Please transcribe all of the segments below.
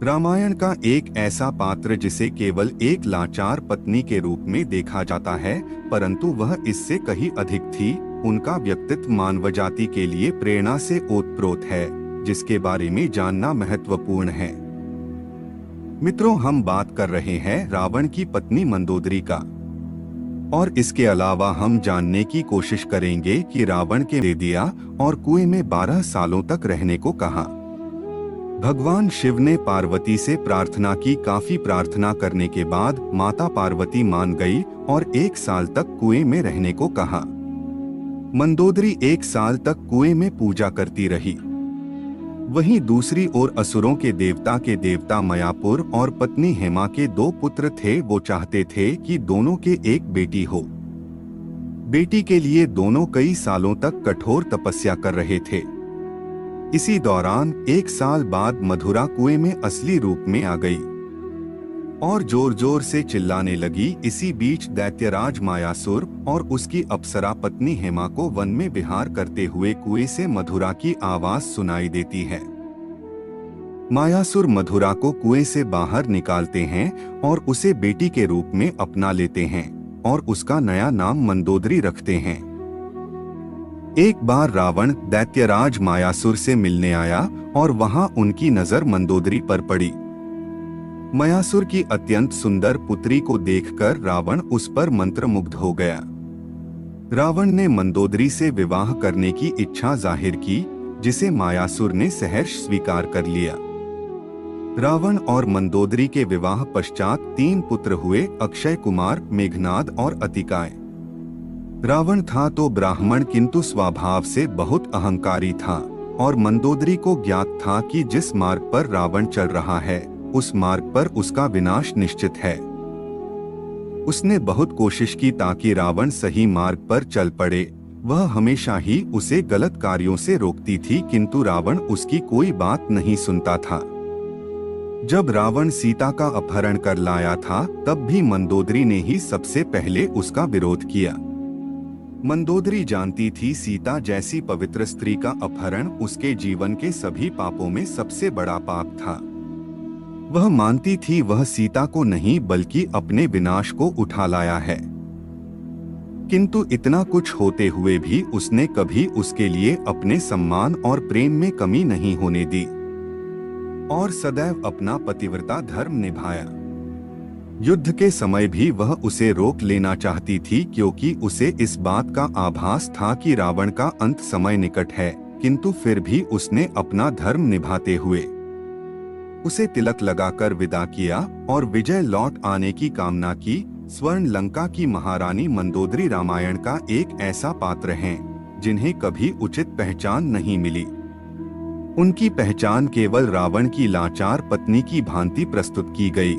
रामायण का एक ऐसा पात्र जिसे केवल एक लाचार पत्नी के रूप में देखा जाता है, परंतु वह इससे कहीं अधिक थी। उनका व्यक्तित्व मानव जाति के लिए प्रेरणा से ओतप्रोत है, जिसके बारे में जानना महत्वपूर्ण है। मित्रों, हम बात कर रहे हैं रावण की पत्नी मंदोदरी का, और इसके अलावा हम जानने की कोशिश करेंगे कि रावण के दे दिया और कुएं में 12 सालों तक रहने को कहा। भगवान शिव ने पार्वती से प्रार्थना की। काफी प्रार्थना करने के बाद माता पार्वती मान गई और 1 साल तक कुएं में रहने को कहा। मंदोदरी 1 साल तक कुएं में पूजा करती रही। वहीं दूसरी ओर असुरों के देवता मयापुर और पत्नी हेमा के 2 पुत्र थे। वो चाहते थे कि दोनों के एक बेटी हो। बेटी के लिए दोनों कई सालों तक कठोर तपस्या कर रहे थे। इसी दौरान 1 साल बाद मधुरा कुएं में असली रूप में आ गई और जोर जोर से चिल्लाने लगी। इसी बीच दैत्यराज मायासुर और उसकी अप्सरा पत्नी हेमा को वन में विहार करते हुए कुएं से मधुरा की आवाज सुनाई देती है। मायासुर मधुरा को कुएं से बाहर निकालते हैं और उसे बेटी के रूप में अपना लेते हैं और उसका नया नाम मंदोदरी रखते हैं। एक बार रावण दैत्यराज मायासुर से मिलने आया और वहां उनकी नजर मंदोदरी पर पड़ी। मायासुर की अत्यंत सुंदर पुत्री को देखकर रावण उस पर मंत्रमुग्ध हो गया। रावण ने मंदोदरी से विवाह करने की इच्छा जाहिर की, जिसे मायासुर ने सहर्ष स्वीकार कर लिया। रावण और मंदोदरी के विवाह पश्चात 3 पुत्र हुए, अक्षय कुमार, मेघनाद और अतिकाय। रावण था तो ब्राह्मण, किंतु स्वभाव से बहुत अहंकारी था और मंदोदरी को ज्ञात था कि जिस मार्ग पर रावण चल रहा है उस मार्ग पर उसका विनाश निश्चित है। उसने बहुत कोशिश की ताकि रावण सही मार्ग पर चल पड़े। वह हमेशा ही उसे गलत कार्यों से रोकती थी, किंतु रावण उसकी कोई बात नहीं सुनता था। जब रावण सीता का अपहरण कर लाया था, तब भी मंदोदरी ने ही सबसे पहले उसका विरोध किया। मंदोदरी जानती थी सीता जैसी पवित्र स्त्री का अपहरण उसके जीवन के सभी पापों में सबसे बड़ा पाप था। वह मानती थी वह सीता को नहीं बल्कि अपने विनाश को उठा लाया है, किंतु इतना कुछ होते हुए भी उसने कभी उसके लिए अपने सम्मान और प्रेम में कमी नहीं होने दी और सदैव अपना पतिव्रता धर्म निभाया। युद्ध के समय भी वह उसे रोक लेना चाहती थी, क्योंकि उसे इस बात का आभास था कि रावण का अंत समय निकट है, किंतु फिर भी उसने अपना धर्म निभाते हुए उसे तिलक लगाकर विदा किया और विजय लौट आने की कामना की। स्वर्ण लंका की महारानी मंदोदरी रामायण का एक ऐसा पात्र हैं जिन्हें कभी उचित पहचान नहीं मिली। उनकी पहचान केवल रावण की लाचार पत्नी की भांति प्रस्तुत की गई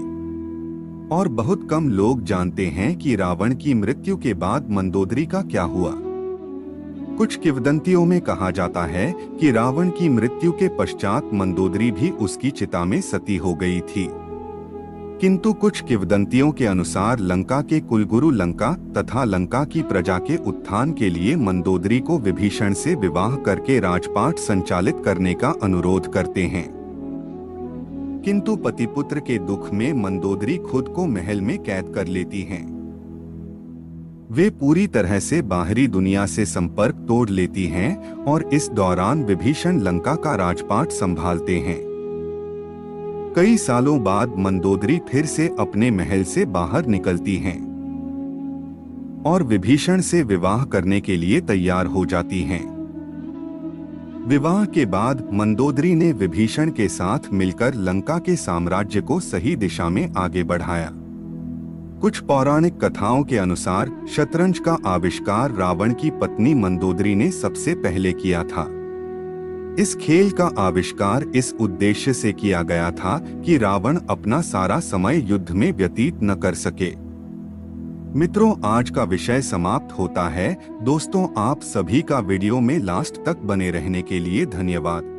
और बहुत कम लोग जानते हैं कि रावण की मृत्यु के बाद मंदोदरी का क्या हुआ। कुछ किंवदंतियों में कहा जाता है कि रावण की मृत्यु के पश्चात मंदोदरी भी उसकी चिता में सती हो गई थी, किंतु कुछ किंवदंतियों के अनुसार लंका के कुलगुरु लंका तथा लंका की प्रजा के उत्थान के लिए मंदोदरी को विभीषण से विवाह करके राजपाट संचालित करने का अनुरोध करते हैं, किंतु पति पुत्र के दुख में मंदोदरी खुद को महल में कैद कर लेती हैं। वे पूरी तरह से बाहरी दुनिया से संपर्क तोड़ लेती हैं और इस दौरान विभीषण लंका का राजपाट संभालते हैं। कई सालों बाद मंदोदरी फिर से अपने महल से बाहर निकलती हैं और विभीषण से विवाह करने के लिए तैयार हो जाती हैं। विवाह के बाद मंदोदरी ने विभीषण के साथ मिलकर लंका के साम्राज्य को सही दिशा में आगे बढ़ाया। कुछ पौराणिक कथाओं के अनुसार शतरंज का आविष्कार रावण की पत्नी मंदोदरी ने सबसे पहले किया था। इस खेल का आविष्कार इस उद्देश्य से किया गया था कि रावण अपना सारा समय युद्ध में व्यतीत न कर सके। मित्रों, आज का विषय समाप्त होता है। दोस्तों, आप सभी का वीडियो में लास्ट तक बने रहने के लिए धन्यवाद।